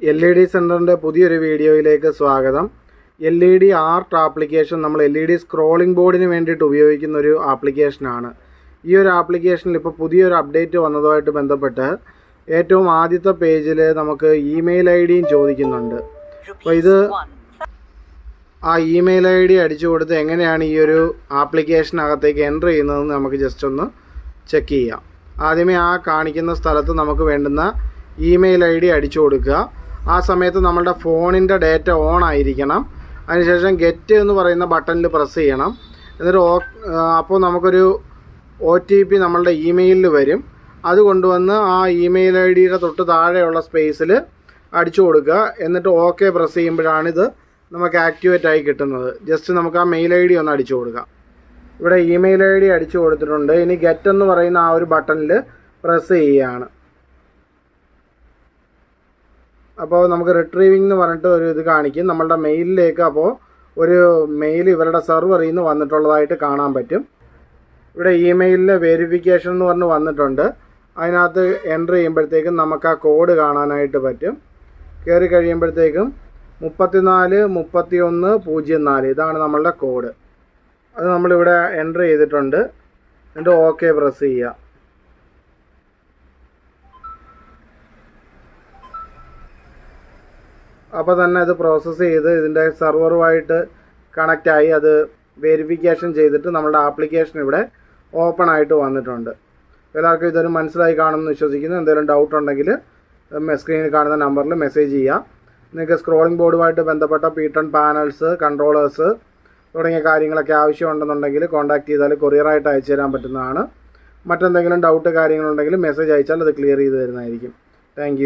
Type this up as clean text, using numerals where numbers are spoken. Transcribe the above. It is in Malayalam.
LED സെൻറ്ററിൻ്റെ പുതിയൊരു വീഡിയോയിലേക്ക് സ്വാഗതം. LED ആർട്ട് ആപ്ലിക്കേഷൻ നമ്മൾ LED സ്ക്രോളിംഗ് ബോർഡിന് വേണ്ടിയിട്ട് ഉപയോഗിക്കുന്ന ഒരു ആപ്ലിക്കേഷനാണ്. ഈ ഒരു ആപ്ലിക്കേഷനിൽ ഇപ്പോൾ പുതിയൊരു അപ്ഡേറ്റ് വന്നതുമായിട്ട് ബന്ധപ്പെട്ട് ഏറ്റവും ആദ്യത്തെ പേജിൽ നമുക്ക് ഇമെയിൽ ഐഡിയും ചോദിക്കുന്നുണ്ട്. അപ്പോൾ ഇത് ആ ഇമെയിൽ ID അടിച്ചു കൊടുത്ത് എങ്ങനെയാണ് ഈ ഒരു ആപ്ലിക്കേഷനകത്തേക്ക് എൻ്റർ ചെയ്യുന്നതെന്ന് നമുക്ക് ജസ്റ്റ് ഒന്ന് ചെക്ക് ചെയ്യാം. ആദ്യമേ ആ കാണിക്കുന്ന സ്ഥലത്ത് നമുക്ക് വേണ്ടുന്ന ഇമെയിൽ ID അടിച്ചു കൊടുക്കുക. ആ സമയത്ത് നമ്മളുടെ ഫോണിൻ്റെ ഡേറ്റ ഓൺ ആയിരിക്കണം. അതിനുശേഷം ഗെറ്റ് എന്ന് പറയുന്ന ബട്ടണിൽ പ്രസ് ചെയ്യണം. എന്നിട്ട് അപ്പോൾ നമുക്കൊരു OTP നമ്മളുടെ ഇമെയിലിൽ വരും. അത് കൊണ്ടുവന്ന് ആ ഇമെയിൽ IDയുടെ തൊട്ട് താഴെയുള്ള സ്പേസിൽ അടിച്ചു കൊടുക്കുക. എന്നിട്ട് OK പ്രസ് ചെയ്യുമ്പോഴാണിത് നമുക്ക് ആക്ടിവേറ്റ് ആയി കിട്ടുന്നത്. ജസ്റ്റ് നമുക്ക് ആ മെയിൽ ID ഒന്ന് അടിച്ചു കൊടുക്കാം. ഇവിടെ ഇമെയിൽ ID അടിച്ചു കൊടുത്തിട്ടുണ്ട്. ഇനി ഗെറ്റ് എന്ന് പറയുന്ന ആ ഒരു ബട്ടണിൽ പ്രസ് ചെയ്യുകയാണ്. അപ്പോൾ നമുക്ക് റിട്രീവിംഗ് എന്ന് പറഞ്ഞിട്ട് ഒരു ഇത് കാണിക്കും. നമ്മളുടെ മെയിലിലേക്ക് അപ്പോൾ ഒരു മെയിൽ ഇവരുടെ സെർവറിൽ നിന്ന് വന്നിട്ടുള്ളതായിട്ട് കാണാൻ പറ്റും. ഇവിടെ ഇമെയിലിൽ വെരിഫിക്കേഷൻ എന്ന് പറഞ്ഞ് വന്നിട്ടുണ്ട്. അതിനകത്ത് എൻ്റർ ചെയ്യുമ്പോഴത്തേക്കും നമുക്ക് ആ കോഡ് കാണാനായിട്ട് പറ്റും. കയറി കഴിയുമ്പോഴത്തേക്കും 343104 ഇതാണ് നമ്മളുടെ കോഡ്. അത് നമ്മളിവിടെ എൻ്റർ ചെയ്തിട്ടുണ്ട്. എന്നിട്ട് OK പ്രസ് ചെയ്യുക. അപ്പോൾ തന്നെ ഇത് പ്രോസസ്സ് ചെയ്ത് ഇതിൻ്റെ സെർവറുമായിട്ട് കണക്റ്റായി അത് വെരിഫിക്കേഷൻ ചെയ്തിട്ട് നമ്മളുടെ ആപ്ലിക്കേഷൻ ഇവിടെ ഓപ്പൺ ആയിട്ട് വന്നിട്ടുണ്ട്. എല്ലാവർക്കും ഇതൊരു മനസ്സിലായി കാണുമെന്ന് വിശ്വസിക്കുന്നു. എന്തെങ്കിലും ഡൗട്ട് ഉണ്ടെങ്കിൽ സ്ക്രീനിൽ കാണുന്ന നമ്പറിൽ മെസ്സേജ് ചെയ്യുക. നിങ്ങൾക്ക് സ്ക്രോളിംഗ് ബോർഡുമായിട്ട് ബന്ധപ്പെട്ട പീട്ടൺ പാനൽസ്, കൺട്രോളേഴ്സ് തുടങ്ങിയ കാര്യങ്ങളൊക്കെ ആവശ്യമുണ്ടെന്നുണ്ടെങ്കിൽ കോൺടാക്ട് ചെയ്താൽ കൊറിയറായിട്ട് അയച്ചു തരാൻ പറ്റുന്നതാണ്. മറ്റെന്തെങ്കിലും ഡൗട്ട് കാര്യങ്ങളുണ്ടെങ്കിൽ മെസ്സേജ് അയച്ചാൽ അത് ക്ലിയർ ചെയ്ത് തരുന്നതായിരിക്കും. താങ്ക്